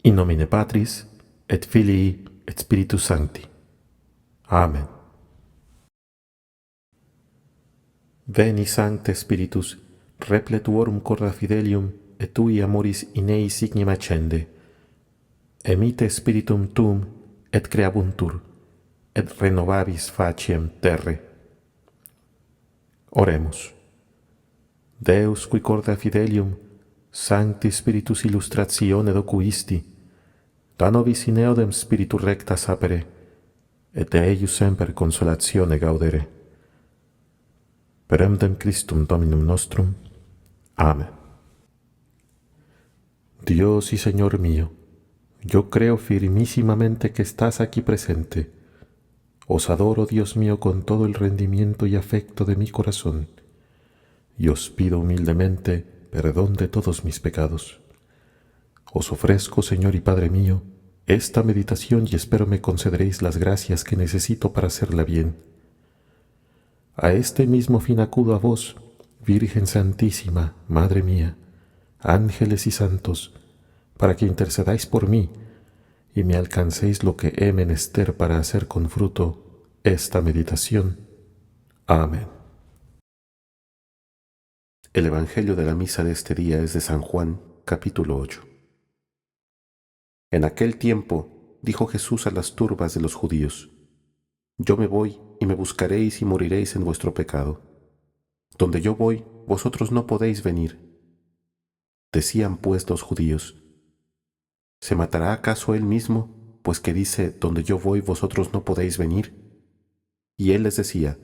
In nomine Patris, et Filii, et Spiritus Sancti. Amen. Veni Sancte Spiritus, repletuorum corda fidelium, et tui amoris in ei signem accende. Emite Spiritum tuum, et creabuntur, et renovabis faciem terre. Oremus. Deus qui corda fidelium, Sancti Spiritus illustratione docuisti, da nobis in eodem Spiritu recta sapere, et de eius semper consolatione gaudere. Per eundem Christum Dominum nostrum. Amén. Dios y Señor mío, yo creo firmísimamente que estás aquí presente. Os adoro, Dios mío, con todo el rendimiento y afecto de mi corazón, y os pido humildemente perdón de todos mis pecados. Os ofrezco, Señor y Padre mío, esta meditación y espero me concederéis las gracias que necesito para hacerla bien. A este mismo fin acudo a vos, Virgen Santísima, Madre mía, ángeles y santos, para que intercedáis por mí y me alcancéis lo que he menester para hacer con fruto esta meditación. Amén. El Evangelio de la misa de este día es de San Juan, capítulo 8. En aquel tiempo dijo Jesús a las turbas de los judíos: Yo me voy y me buscaréis y moriréis en vuestro pecado. Donde yo voy, vosotros no podéis venir. Decían pues los judíos: ¿Se matará acaso él mismo, pues que dice, donde yo voy, vosotros no podéis venir? Y él les decía: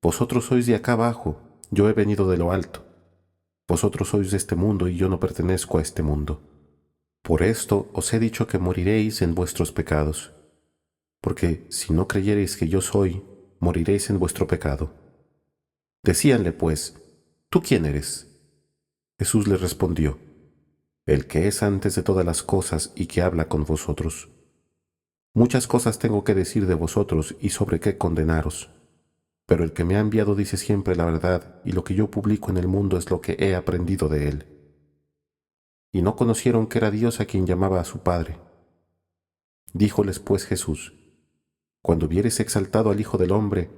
Vosotros sois de acá abajo, yo he venido de lo alto. Vosotros sois de este mundo y yo no pertenezco a este mundo. Por esto os he dicho que moriréis en vuestros pecados, porque si no creyereis que yo soy, moriréis en vuestro pecado. Decíanle pues: ¿Tú quién eres? Jesús les respondió: El que es antes de todas las cosas y que habla con vosotros. Muchas cosas tengo que decir de vosotros y sobre qué condenaros, pero el que me ha enviado dice siempre la verdad, y lo que yo publico en el mundo es lo que he aprendido de él. Y no conocieron que era Dios a quien llamaba a su Padre. Díjoles pues Jesús: Cuando viereis exaltado al Hijo del Hombre,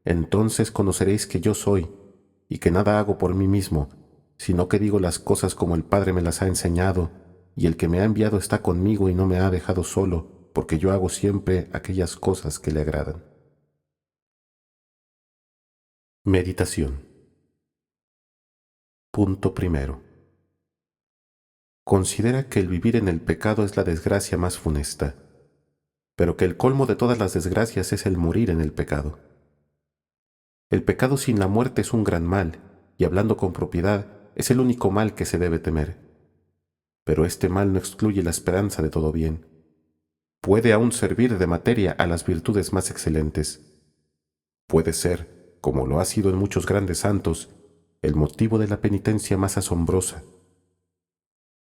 entonces conoceréis que yo soy, y que nada hago por mí mismo, sino que digo las cosas como el Padre me las ha enseñado, y el que me ha enviado está conmigo y no me ha dejado solo, porque yo hago siempre aquellas cosas que le agradan. Meditación. Punto primero. Considera que el vivir en el pecado es la desgracia más funesta, pero que el colmo de todas las desgracias es el morir en el pecado. El pecado sin la muerte es un gran mal, y hablando con propiedad, es el único mal que se debe temer. Pero este mal no excluye la esperanza de todo bien. Puede aún servir de materia a las virtudes más excelentes. Puede ser, como lo ha sido en muchos grandes santos, el motivo de la penitencia más asombrosa.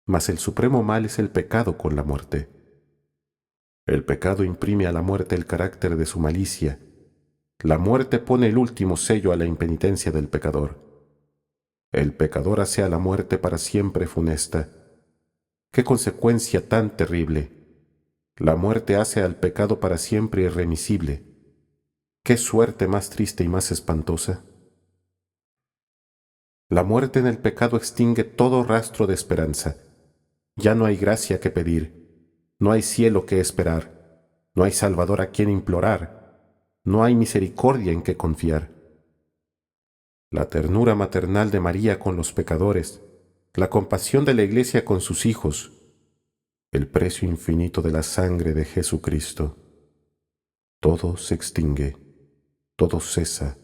Mas el supremo mal es el pecado con la muerte. El pecado imprime a la muerte el carácter de su malicia. La muerte pone el último sello a la impenitencia del pecador. El pecador hace a la muerte para siempre funesta. ¡Qué consecuencia tan terrible! La muerte hace al pecado para siempre irremisible. ¡Qué suerte más triste y más espantosa! La muerte en el pecado extingue todo rastro de esperanza. Ya no hay gracia que pedir, no hay cielo que esperar, no hay Salvador a quien implorar, no hay misericordia en que confiar. La ternura maternal de María con los pecadores, la compasión de la Iglesia con sus hijos, el precio infinito de la sangre de Jesucristo. Todo se extingue, todo cesa,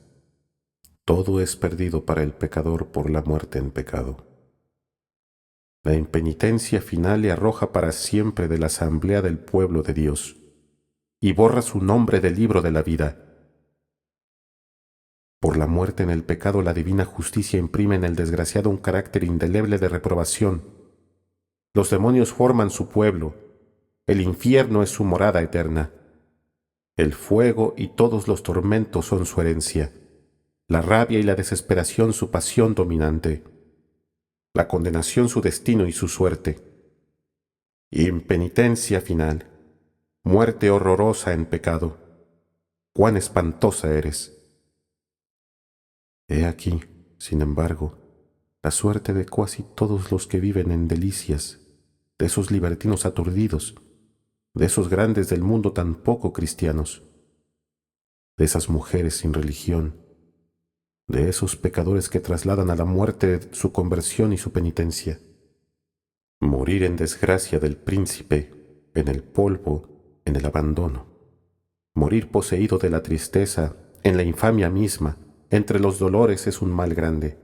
todo es perdido para el pecador por la muerte en pecado. La impenitencia final le arroja para siempre de la asamblea del pueblo de Dios y borra su nombre del libro de la vida. Por la muerte en el pecado la divina justicia imprime en el desgraciado un carácter indeleble de reprobación. Los demonios forman su pueblo, el infierno es su morada eterna. El fuego y todos los tormentos son su herencia, la rabia y la desesperación su pasión dominante, la condenación su destino y su suerte. Impenitencia final, muerte horrorosa en pecado, cuán espantosa eres. He aquí, sin embargo, la suerte de casi todos los que viven en delicias, de esos libertinos aturdidos, de esos grandes del mundo tan poco cristianos, de esas mujeres sin religión, de esos pecadores que trasladan a la muerte su conversión y su penitencia. Morir en desgracia del príncipe, en el polvo, en el abandono. Morir poseído de la tristeza, en la infamia misma, entre los dolores es un mal grande.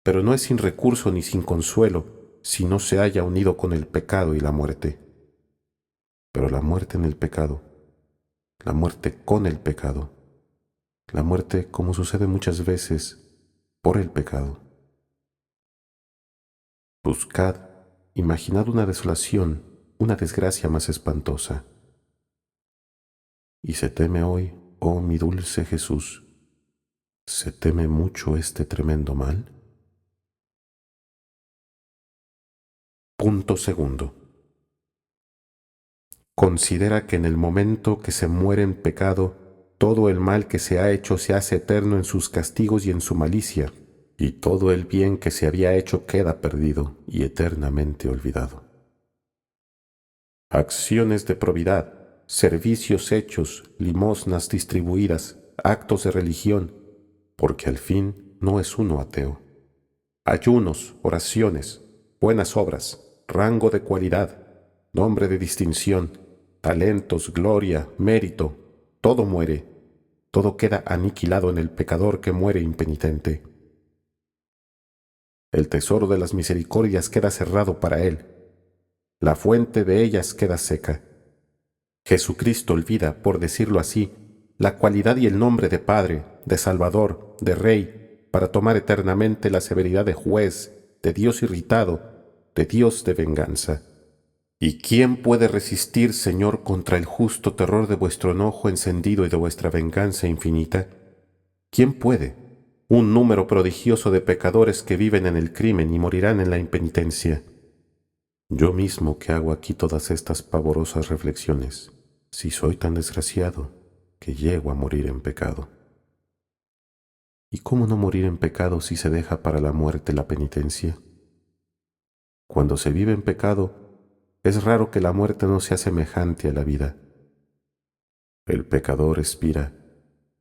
Pero no es sin recurso ni sin consuelo si no se haya unido con el pecado y la muerte. Pero la muerte en el pecado, la muerte con el pecado, la muerte como sucede muchas veces por el pecado. Buscad, imaginad una desolación, una desgracia más espantosa. Y se teme hoy, oh mi dulce Jesús, ¿se teme mucho este tremendo mal? Punto segundo. Considera que en el momento que se muere en pecado, todo el mal que se ha hecho se hace eterno en sus castigos y en su malicia, y todo el bien que se había hecho queda perdido y eternamente olvidado. Acciones de probidad, servicios hechos, limosnas distribuidas, actos de religión, porque al fin no es uno ateo. Ayunos, oraciones, buenas obras, rango de cualidad, nombre de distinción, talentos, gloria, mérito, todo muere, todo queda aniquilado en el pecador que muere impenitente. El tesoro de las misericordias queda cerrado para él, la fuente de ellas queda seca. Jesucristo olvida, por decirlo así, la cualidad y el nombre de Padre, de Salvador, de Rey, para tomar eternamente la severidad de juez, de Dios irritado, de Dios de venganza. ¿Y quién puede resistir, Señor, contra el justo terror de vuestro enojo encendido y de vuestra venganza infinita? ¿Quién puede? Un número prodigioso de pecadores que viven en el crimen y morirán en la impenitencia. Yo mismo que hago aquí todas estas pavorosas reflexiones, si soy tan desgraciado que llego a morir en pecado. ¿Y cómo no morir en pecado si se deja para la muerte la penitencia? Cuando se vive en pecado, es raro que la muerte no sea semejante a la vida. El pecador expira,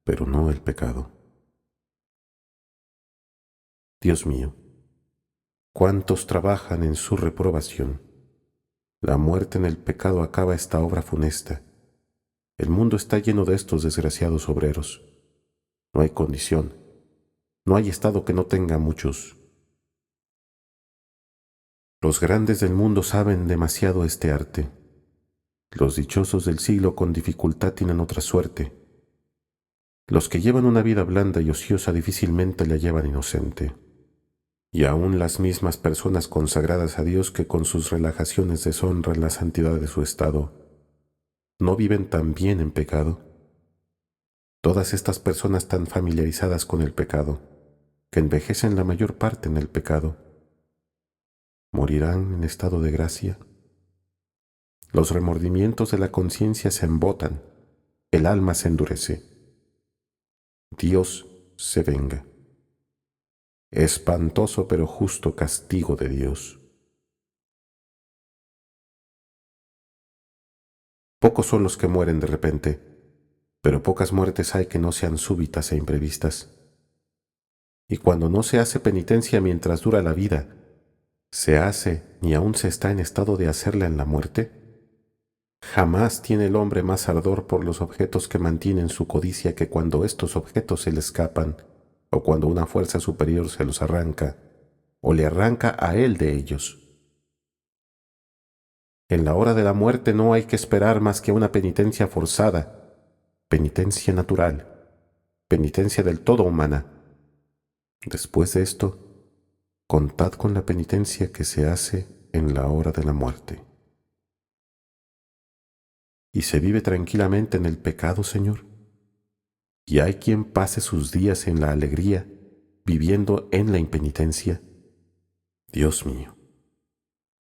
pero no el pecado. Dios mío, ¿cuántos trabajan en su reprobación? La muerte en el pecado acaba esta obra funesta. El mundo está lleno de estos desgraciados obreros. No hay condición, no hay estado que no tenga muchos. Los grandes del mundo saben demasiado este arte. Los dichosos del siglo con dificultad tienen otra suerte. Los que llevan una vida blanda y ociosa difícilmente la llevan inocente. Y aún las mismas personas consagradas a Dios que con sus relajaciones deshonran la santidad de su estado, ¿no viven también en pecado? Todas estas personas tan familiarizadas con el pecado, que envejecen la mayor parte en el pecado, ¿morirán en estado de gracia? Los remordimientos de la conciencia se embotan, el alma se endurece. Dios se venga. Espantoso pero justo castigo de Dios. Pocos son los que mueren de repente, pero pocas muertes hay que no sean súbitas e imprevistas. Y cuando no se hace penitencia mientras dura la vida, ¿se hace ni aún se está en estado de hacerla en la muerte? Jamás tiene el hombre más ardor por los objetos que mantienen su codicia que cuando estos objetos se le escapan, o cuando una fuerza superior se los arranca, o le arranca a él de ellos. En la hora de la muerte no hay que esperar más que una penitencia forzada, penitencia natural, penitencia del todo humana. Después de esto, contad con la penitencia que se hace en la hora de la muerte. ¿Y se vive tranquilamente en el pecado, Señor? ¿Y hay quien pase sus días en la alegría, viviendo en la impenitencia? Dios mío,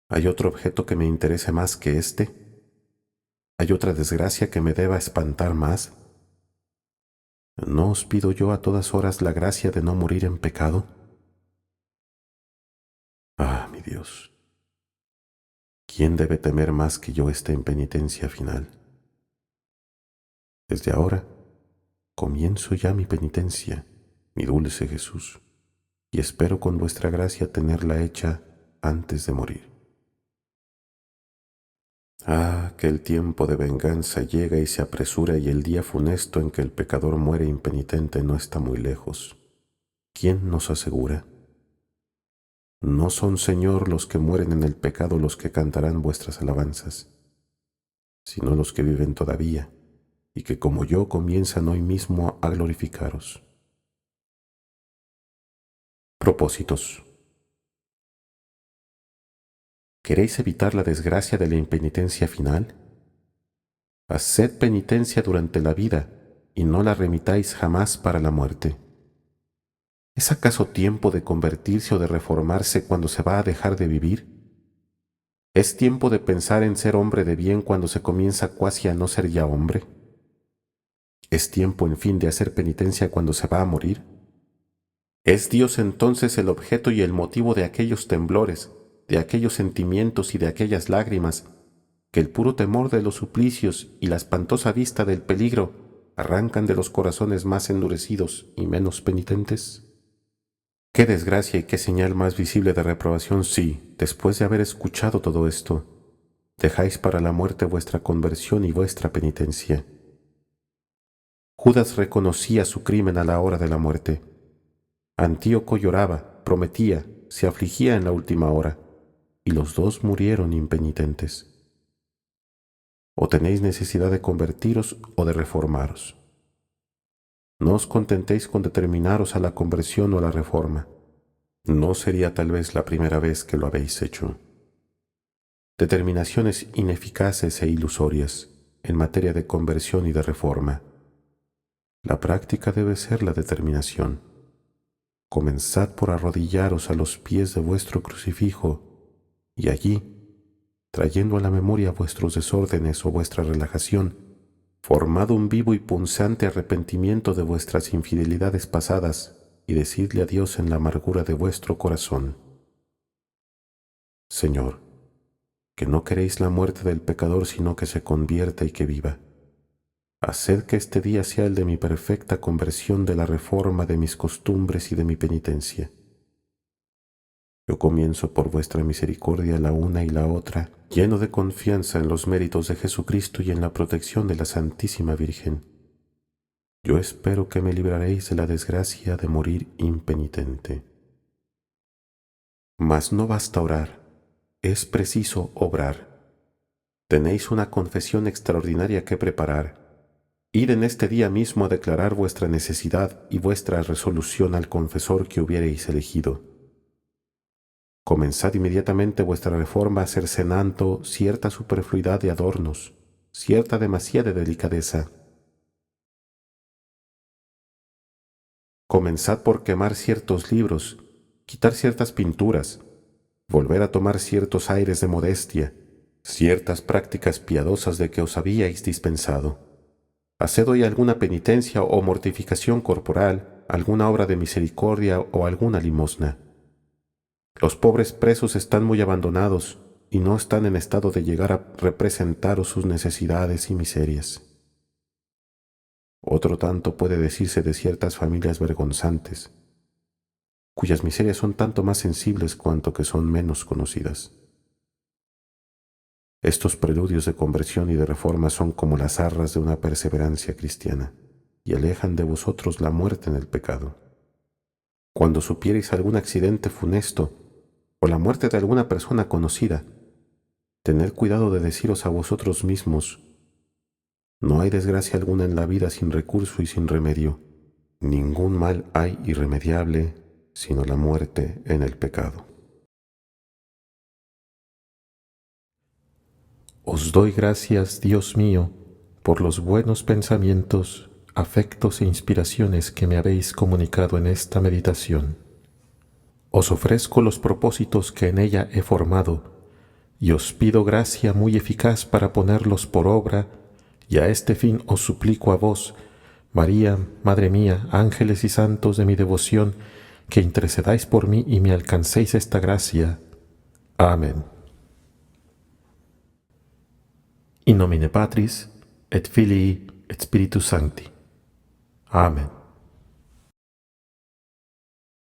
¿Hay otro objeto que me interese más que este? ¿Hay otra desgracia que me deba espantar más? ¿No os pido yo a todas horas la gracia de no morir en pecado? Ah, mi Dios, ¿quién debe temer más que yo esta impenitencia final? Desde ahora comienzo ya mi penitencia, mi dulce Jesús, y espero con vuestra gracia tenerla hecha antes de morir. Ah, que el tiempo de venganza llega y se apresura, y el día funesto en que el pecador muere impenitente no está muy lejos. ¿Quién nos asegura? No son, Señor, los que mueren en el pecado los que cantarán vuestras alabanzas, sino los que viven todavía, y que como yo comienzan hoy mismo a glorificaros. Propósitos. ¿Queréis evitar la desgracia de la impenitencia final? Haced penitencia durante la vida y no la remitáis jamás para la muerte. ¿Es acaso tiempo de convertirse o de reformarse cuando se va a dejar de vivir? ¿Es tiempo de pensar en ser hombre de bien cuando se comienza cuasi a no ser ya hombre? ¿Es tiempo, en fin, de hacer penitencia cuando se va a morir? ¿Es Dios entonces el objeto y el motivo de aquellos temblores, de aquellos sentimientos y de aquellas lágrimas, que el puro temor de los suplicios y la espantosa vista del peligro arrancan de los corazones más endurecidos y menos penitentes? Qué desgracia y qué señal más visible de reprobación si, después de haber escuchado todo esto, dejáis para la muerte vuestra conversión y vuestra penitencia. Judas reconocía su crimen a la hora de la muerte. Antíoco lloraba, prometía, se afligía en la última hora, y los dos murieron impenitentes. O tenéis necesidad de convertiros o de reformaros. No os contentéis con determinaros a la conversión o a la reforma. No sería tal vez la primera vez que lo habéis hecho. Determinaciones ineficaces e ilusorias en materia de conversión y de reforma. La práctica debe ser la determinación. Comenzad por arrodillaros a los pies de vuestro crucifijo y allí, trayendo a la memoria vuestros desórdenes o vuestra relajación, formad un vivo y punzante arrepentimiento de vuestras infidelidades pasadas y decidle a Dios en la amargura de vuestro corazón: Señor, que no queréis la muerte del pecador, sino que se convierta y que viva. Haced que este día sea el de mi perfecta conversión, de la reforma de mis costumbres y de mi penitencia. Yo comienzo por vuestra misericordia la una y la otra, lleno de confianza en los méritos de Jesucristo y en la protección de la Santísima Virgen. Yo espero que me libraréis de la desgracia de morir impenitente. Mas no basta orar, es preciso obrar. Tenéis una confesión extraordinaria que preparar. Id en este día mismo a declarar vuestra necesidad y vuestra resolución al confesor que hubiereis elegido. Comenzad inmediatamente vuestra reforma, cercenando cierta superfluidad de adornos, cierta demasía de delicadeza. Comenzad por quemar ciertos libros, quitar ciertas pinturas, volver a tomar ciertos aires de modestia, ciertas prácticas piadosas de que os habíais dispensado. Haced hoy alguna penitencia o mortificación corporal, alguna obra de misericordia o alguna limosna. Los pobres presos están muy abandonados y no están en estado de llegar a representaros sus necesidades y miserias. Otro tanto puede decirse de ciertas familias vergonzantes, cuyas miserias son tanto más sensibles cuanto que son menos conocidas. Estos preludios de conversión y de reforma son como las arras de una perseverancia cristiana, y alejan de vosotros la muerte en el pecado. Cuando supiereis algún accidente funesto o la muerte de alguna persona conocida, tened cuidado de deciros a vosotros mismos: no hay desgracia alguna en la vida sin recurso y sin remedio. Ningún mal hay irremediable sino la muerte en el pecado. Os doy gracias, Dios mío, por los buenos pensamientos, afectos e inspiraciones que me habéis comunicado en esta meditación. Os ofrezco los propósitos que en ella he formado, y os pido gracia muy eficaz para ponerlos por obra, y a este fin os suplico a vos, María, Madre mía, ángeles y santos de mi devoción, que intercedáis por mí y me alcancéis esta gracia. Amén. In nomine Patris, et Filii, et Spiritus Sancti. Amen.